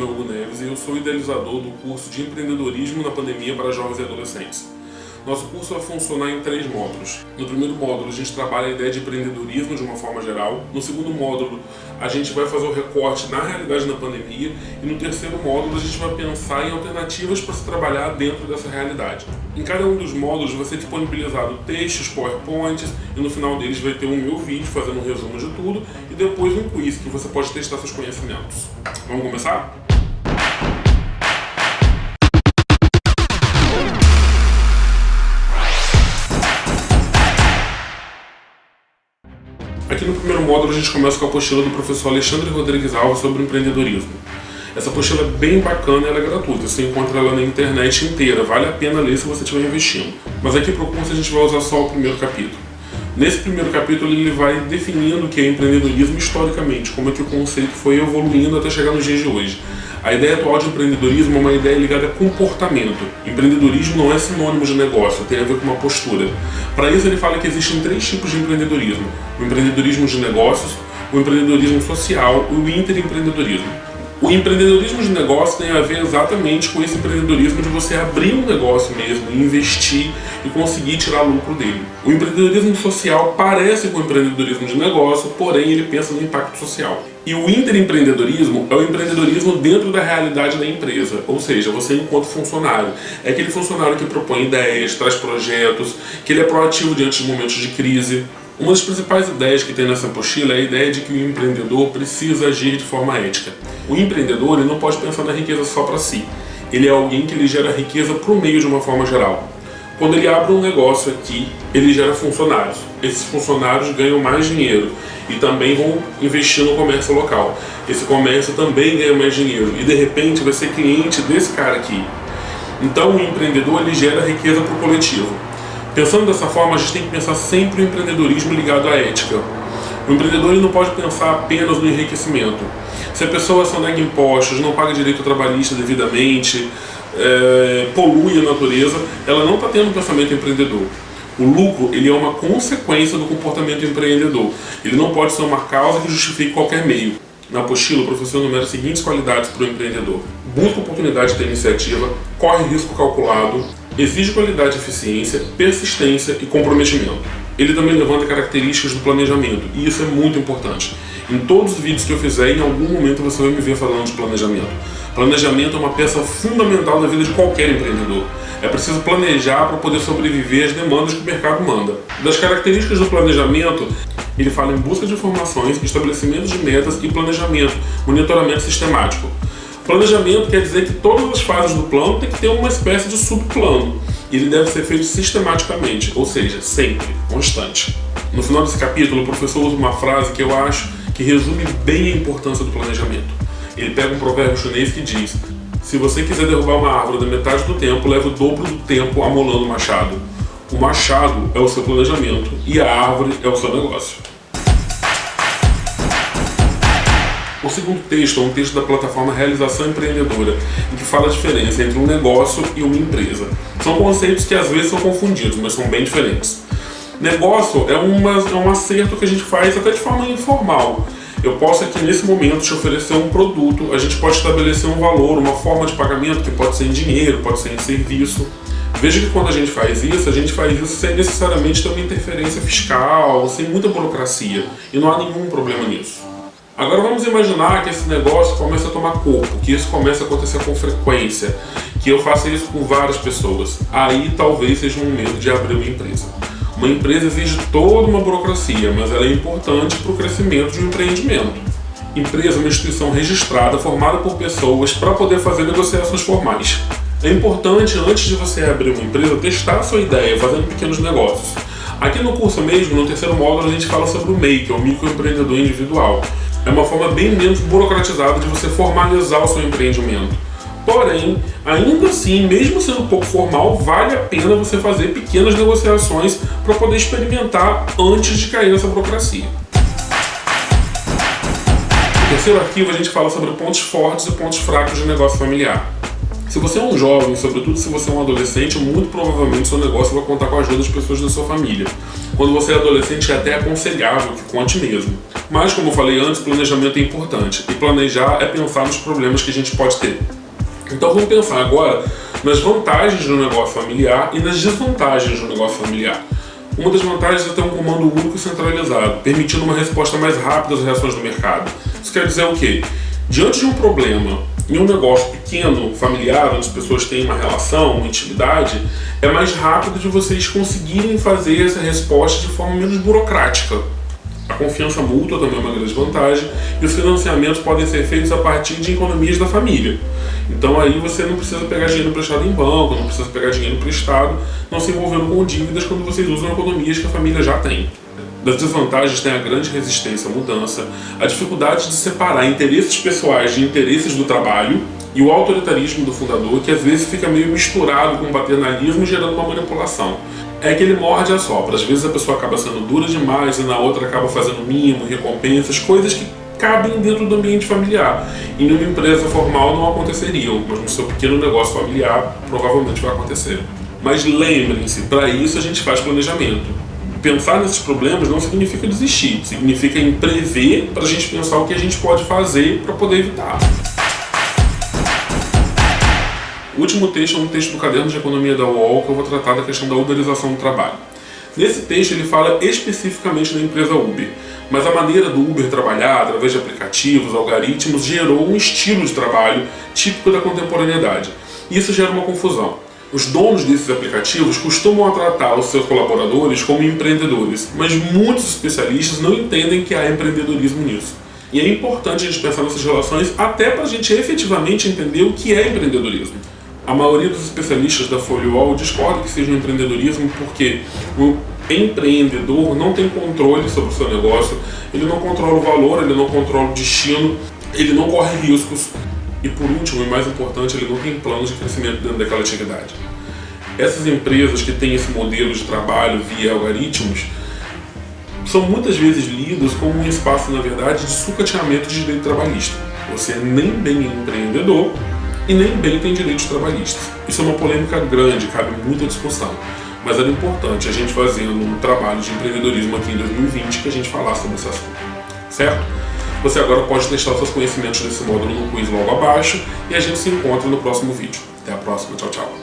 nome é Hugo Neves e eu sou idealizador do curso de Empreendedorismo na Pandemia para Jovens e Adolescentes. Nosso curso vai funcionar em 3 módulos. No primeiro módulo, a gente trabalha a ideia de empreendedorismo de uma forma geral. No segundo módulo, a gente vai fazer o recorte na realidade da pandemia. E no terceiro módulo, a gente vai pensar em alternativas para se trabalhar dentro dessa realidade. Em cada um dos módulos vai ser disponibilizado textos, PowerPoints, e no final deles vai ter um meu vídeo fazendo um resumo de tudo e depois um quiz que você pode testar seus conhecimentos. Vamos começar? Aqui no primeiro módulo a gente começa com a apostila do professor Alexandre Rodrigues Alves sobre empreendedorismo. Essa apostila é bem bacana e ela é gratuita, você encontra ela na internet inteira, vale a pena ler se você estiver investindo. Mas aqui para o curso a gente vai usar só o primeiro capítulo. Nesse primeiro capítulo ele vai definindo o que é empreendedorismo historicamente, como é que o conceito foi evoluindo até chegar nos dias de hoje. A ideia atual de empreendedorismo é uma ideia ligada a comportamento. Empreendedorismo não é sinônimo de negócio, tem a ver com uma postura. Para isso ele fala que existem 3 tipos de empreendedorismo. O empreendedorismo de negócios, o empreendedorismo social e o interempreendedorismo. O empreendedorismo de negócio tem a ver exatamente com esse empreendedorismo de você abrir um negócio mesmo, investir e conseguir tirar lucro dele. O empreendedorismo social parece com o empreendedorismo de negócio, porém ele pensa no impacto social. E o interempreendedorismo é o empreendedorismo dentro da realidade da empresa, ou seja, você enquanto funcionário. É aquele funcionário que propõe ideias, traz projetos, que ele é proativo diante de momentos de crise. Uma das principais ideias que tem nessa apostila é a ideia de que o empreendedor precisa agir de forma ética. O empreendedor ele não pode pensar na riqueza só para si. Ele é alguém que ele gera riqueza para o meio de uma forma geral. Quando ele abre um negócio aqui, ele gera funcionários. Esses funcionários ganham mais dinheiro e também vão investir no comércio local. Esse comércio também ganha mais dinheiro e de repente vai ser cliente desse cara aqui. Então o empreendedor ele gera riqueza para o coletivo. Pensando dessa forma, a gente tem que pensar sempre o empreendedorismo ligado à ética. O empreendedor ele não pode pensar apenas no enriquecimento. Se a pessoa só nega impostos, não paga direito trabalhista devidamente, polui a natureza, ela não está tendo um pensamento empreendedor. O lucro ele é uma consequência do comportamento empreendedor. Ele não pode ser uma causa que justifique qualquer meio. Na apostila, o professor enumera as seguintes qualidades para o empreendedor: busca oportunidade de iniciativa, corre risco calculado, exige qualidade, eficiência, persistência e comprometimento. Ele também levanta características do planejamento, e isso é muito importante. Em todos os vídeos que eu fizer, em algum momento você vai me ver falando de planejamento. Planejamento é uma peça fundamental na vida de qualquer empreendedor. É preciso planejar para poder sobreviver às demandas que o mercado manda. Das características do planejamento, ele fala em busca de informações, estabelecimento de metas e planejamento, monitoramento sistemático. Planejamento quer dizer que todas as fases do plano tem que ter uma espécie de subplano. E ele deve ser feito sistematicamente, ou seja, sempre, constante. No final desse capítulo, o professor usa uma frase que eu acho que resume bem a importância do planejamento. Ele pega um provérbio chinês que diz: se você quiser derrubar uma árvore da metade do tempo, leve o dobro do tempo amolando o machado. O machado é o seu planejamento e a árvore é o seu negócio. O segundo texto é um texto da plataforma Realização Empreendedora, em que fala a diferença entre um negócio e uma empresa. São conceitos que às vezes são confundidos, mas são bem diferentes. Negócio é um acerto que a gente faz até de forma informal. Eu posso aqui nesse momento te oferecer um produto, a gente pode estabelecer um valor, uma forma de pagamento que pode ser em dinheiro, pode ser em serviço. Veja que quando a gente faz isso sem necessariamente ter uma interferência fiscal, sem muita burocracia, e não há nenhum problema nisso. Agora vamos imaginar que esse negócio comece a tomar corpo, que isso comece a acontecer com frequência, que eu faça isso com várias pessoas. Aí talvez seja um momento de abrir uma empresa. Uma empresa exige toda uma burocracia, mas ela é importante para o crescimento de um empreendimento. Empresa é uma instituição registrada, formada por pessoas para poder fazer negociações formais. É importante, antes de você abrir uma empresa, testar a sua ideia, fazendo pequenos negócios. Aqui no curso mesmo, no terceiro módulo, a gente fala sobre o MEI, que é o microempreendedor individual. É uma forma bem menos burocratizada de você formalizar o seu empreendimento. Porém, ainda assim, mesmo sendo um pouco formal, vale a pena você fazer pequenas negociações para poder experimentar antes de cair nessa burocracia. No terceiro arquivo, a gente fala sobre pontos fortes e pontos fracos de negócio familiar. Se você é um jovem, sobretudo se você é um adolescente, muito provavelmente seu negócio vai contar com a ajuda de pessoas da sua família. Quando você é adolescente, é até aconselhável que conte mesmo. Mas, como eu falei antes, planejamento é importante. E planejar é pensar nos problemas que a gente pode ter. Então vamos pensar agora nas vantagens do negócio familiar e nas desvantagens do negócio familiar. Uma das vantagens é ter um comando único e centralizado, permitindo uma resposta mais rápida às reações do mercado. Isso quer dizer o quê? Diante de um problema em um negócio pequeno, familiar, onde as pessoas têm uma relação, uma intimidade, é mais rápido de vocês conseguirem fazer essa resposta de forma menos burocrática. A confiança mútua também é uma grande vantagem e os financiamentos podem ser feitos a partir de economias da família. Então aí você não precisa pegar dinheiro emprestado em banco, não precisa pegar dinheiro emprestado, não se envolvendo com dívidas quando vocês usam economias que a família já tem. Das desvantagens tem a grande resistência à mudança, a dificuldade de separar interesses pessoais de interesses do trabalho e o autoritarismo do fundador, que às vezes fica meio misturado com o paternalismo, gerando uma manipulação. É que ele morde e assopra. Às vezes a pessoa acaba sendo dura demais e na outra acaba fazendo mimo, recompensas, coisas que cabem dentro do ambiente familiar. Em uma empresa formal não aconteceriam, mas no seu pequeno negócio familiar provavelmente vai acontecer. Mas lembrem-se, para isso a gente faz planejamento. Pensar nesses problemas não significa desistir, significa em prever para a gente pensar o que a gente pode fazer para poder evitar. O último texto é um texto do Caderno de Economia da UOL, que eu vou tratar da questão da uberização do trabalho. Nesse texto ele fala especificamente da empresa Uber, mas a maneira do Uber trabalhar, através de aplicativos, algoritmos, gerou um estilo de trabalho típico da contemporaneidade. Isso gera uma confusão. Os donos desses aplicativos costumam tratar os seus colaboradores como empreendedores, mas muitos especialistas não entendem que há empreendedorismo nisso. E é importante a gente pensar nessas relações até para a gente efetivamente entender o que é empreendedorismo. A maioria dos especialistas da Folha UOL discorda que seja um empreendedorismo porque o empreendedor não tem controle sobre o seu negócio, ele não controla o valor, ele não controla o destino, ele não corre riscos. E por último, e mais importante, ele não tem planos de crescimento dentro daquela atividade. Essas empresas que têm esse modelo de trabalho via algoritmos são muitas vezes lidas como um espaço, na verdade, de sucateamento de direito trabalhista. Você nem bem é empreendedor e nem bem tem direitos trabalhistas. Isso é uma polêmica grande, cabe muita discussão. Mas era importante a gente fazendo um trabalho de empreendedorismo aqui em 2020 que a gente falasse sobre esse assunto. Certo? Você agora pode testar os seus conhecimentos desse módulo no quiz logo abaixo e a gente se encontra no próximo vídeo. Até a próxima, tchau, tchau.